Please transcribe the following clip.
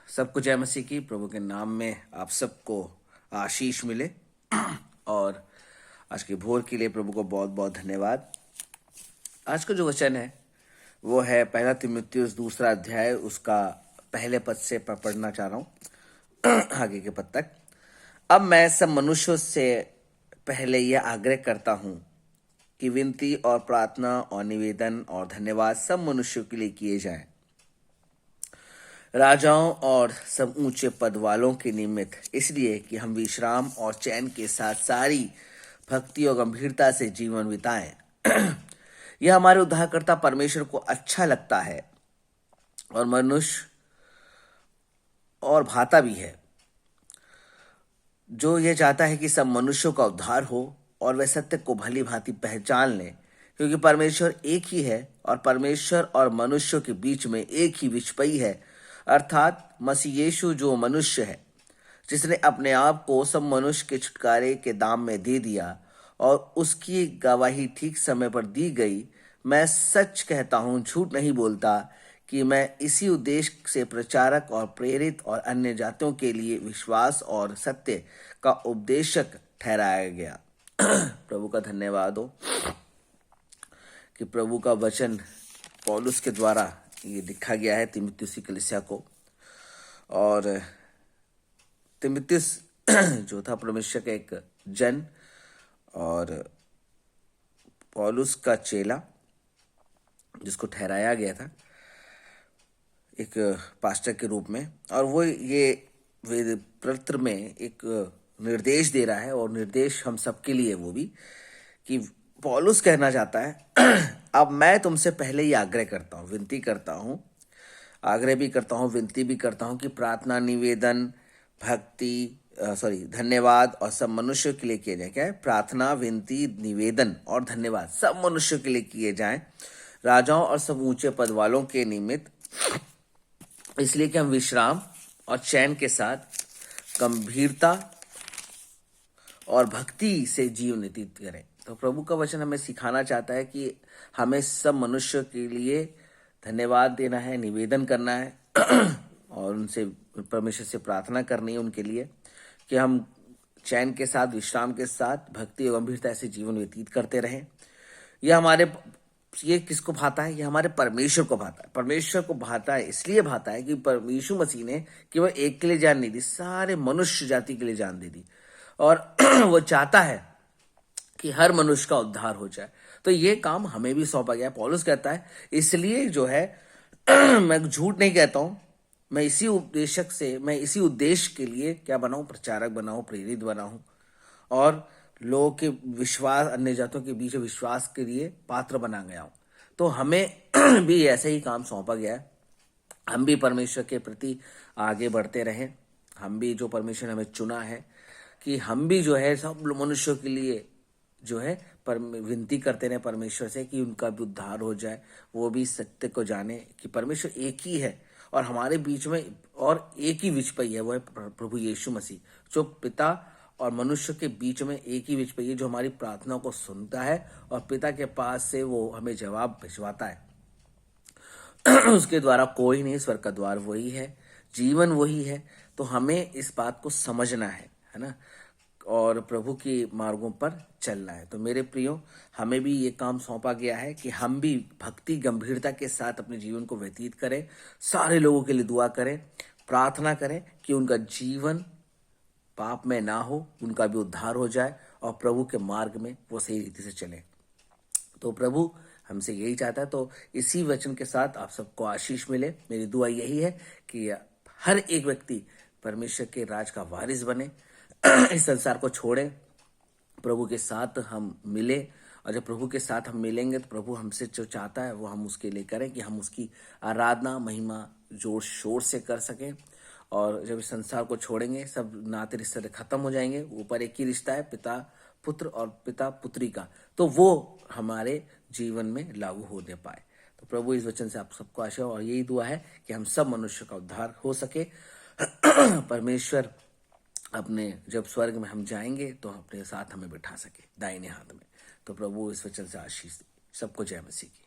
सबको जय मसीह की। प्रभु के नाम में आप सबको आशीष मिले। और आज की भोर के लिए प्रभु को बहुत बहुत धन्यवाद। आज का जो वचन है वो है पहला तीमुथियुस दूसरा अध्याय, उसका पहले पद से पढ़ना चाह रहा हूँ आगे के पद तक। अब मैं सब मनुष्यों से पहले यह आग्रह करता हूँ कि विनती और प्रार्थना और निवेदन और धन्यवाद सब मनुष्यों के लिए किए जाएं, राजाओं और सब ऊंचे पद वालों के निमित्त, इसलिए कि हम विश्राम और चैन के साथ सारी भक्ति और गंभीरता से जीवन बिताएं। यह हमारे उद्धारकर्ता परमेश्वर को अच्छा लगता है और मनुष्य और भाता भी है, जो यह चाहता है कि सब मनुष्यों का उद्धार हो और वे सत्य को भली भांति पहचान लें, क्योंकि परमेश्वर एक ही है और परमेश्वर और मनुष्यों के बीच में एक ही विषपई है, अर्थात मसीह यीशु, जो मनुष्य है, जिसने अपने आप को सब मनुष्य के छुटकारे के दाम में दे दिया और उसकी गवाही ठीक समय पर दी गई। मैं सच कहता हूँ, झूठ नहीं बोलता, कि मैं इसी उद्देश्य से प्रचारक और प्रेरित और अन्य जातियों के लिए विश्वास और सत्य का उपदेशक ठहराया गया। प्रभु का धन्यवाद हो कि प्रभु का वचन पौलुस के द्वारा ये लिखा गया है तीमुथियुस की कलीसिया को। और तीमुथियुस जो था परमेश्वर का एक जन और पौलुस का चेला, जिसको ठहराया गया था एक पास्टर के रूप में, और वो ये वेद पत्र में एक निर्देश दे रहा है, और निर्देश हम सबके लिए वो भी, कि पौलुस कहना चाहता है अब मैं तुमसे पहले ही आग्रह करता हूँ, विनती करता हूँ, आग्रह भी करता हूँ, विनती भी करता हूँ कि प्रार्थना, निवेदन, धन्यवाद और सब मनुष्यों के लिए किए जाए। क्या है? प्रार्थना, विनती, निवेदन और धन्यवाद सब मनुष्यों के लिए किए जाएं, राजाओं और सब ऊंचे पद वालों के निमित्त, इसलिए कि हम विश्राम और चैन के साथ गंभीरता और भक्ति से जीवन व्यतीत करें। तो प्रभु का वचन हमें सिखाना चाहता है कि हमें सब मनुष्यों के लिए धन्यवाद देना है, निवेदन करना है और उनसे, परमेश्वर से प्रार्थना करनी है उनके लिए कि हम चैन के साथ, विश्राम के साथ, भक्ति और गंभीरता से जीवन व्यतीत करते रहें। ये किसको भाता है? ये हमारे परमेश्वर को भाता है। परमेश्वर को भाता है, इसलिए भाता है कि यीशु मसीह ने केवल एक के लिए जान नहीं दी, सारे मनुष्य जाति के लिए जान दे दी, और वो चाहता है कि हर मनुष्य का उद्धार हो जाए। तो ये काम हमें भी सौंपा गया। पौलुस कहता है, इसलिए जो है मैं झूठ नहीं कहता हूं, मैं इसी उद्देश्य के लिए क्या बनाऊं? प्रचारक बनाऊं, प्रेरित बनाऊं, और लोगों के विश्वास, अन्य जातों के बीच विश्वास के लिए पात्र बना गया हूं। तो हमें भी ऐसे ही काम सौंपा गया है। हम भी परमेश्वर के प्रति आगे बढ़ते रहें। हम भी, जो परमेश्वर ने हमें चुना है, कि हम भी जो है सब मनुष्यों के लिए जो है विनती करते रहे परमेश्वर से कि उनका भी उद्धार हो जाए, वो भी सत्य को जाने कि परमेश्वर एक ही है और हमारे बीच में और एक ही विषपई है, वो है प्रभु यीशु मसीह, जो पिता और मनुष्य के बीच में एक ही विषपई है, जो हमारी प्रार्थनाओं को सुनता है और पिता के पास से वो हमें जवाब भिजवाता है। उसके द्वारा कोई नहीं, स्वर्ग का द्वार वही है, जीवन वही है। तो हमें इस बात को समझना है ना, और प्रभु के मार्गों पर चलना है। तो मेरे प्रियो, हमें भी ये काम सौंपा गया है कि हम भी भक्ति, गंभीरता के साथ अपने जीवन को व्यतीत करें, सारे लोगों के लिए दुआ करें, प्रार्थना करें कि उनका जीवन पाप में ना हो, उनका भी उद्धार हो जाए और प्रभु के मार्ग में वो सही रीति से चले। तो प्रभु हमसे यही चाहता है। तो इसी वचन के साथ आप सबको आशीष मिले। मेरी दुआ यही है कि हर एक व्यक्ति परमेश्वर के राज का वारिस बने, इस संसार को छोड़े, प्रभु के साथ हम मिले, और जब प्रभु के साथ हम मिलेंगे तो प्रभु हमसे जो चाहता है वो हम उसके लिए करें, कि हम उसकी आराधना, महिमा जोर शोर से कर सकें। और जब इस संसार को छोड़ेंगे, सब नाते रिश्ते खत्म हो जाएंगे, ऊपर एक ही रिश्ता है, पिता पुत्र और पिता पुत्री का, तो वो हमारे जीवन में लागू होने पाए। तो प्रभु इस वचन से आप सबको आशा, और यही दुआ है कि हम सब मनुष्य का उद्धार हो सके। परमेश्वर अपने, जब स्वर्ग में हम जाएंगे तो अपने साथ हमें बिठा सके दाहिने हाथ में। तो प्रभु इस वचन से आशीष दे। सबको जय मसीह की।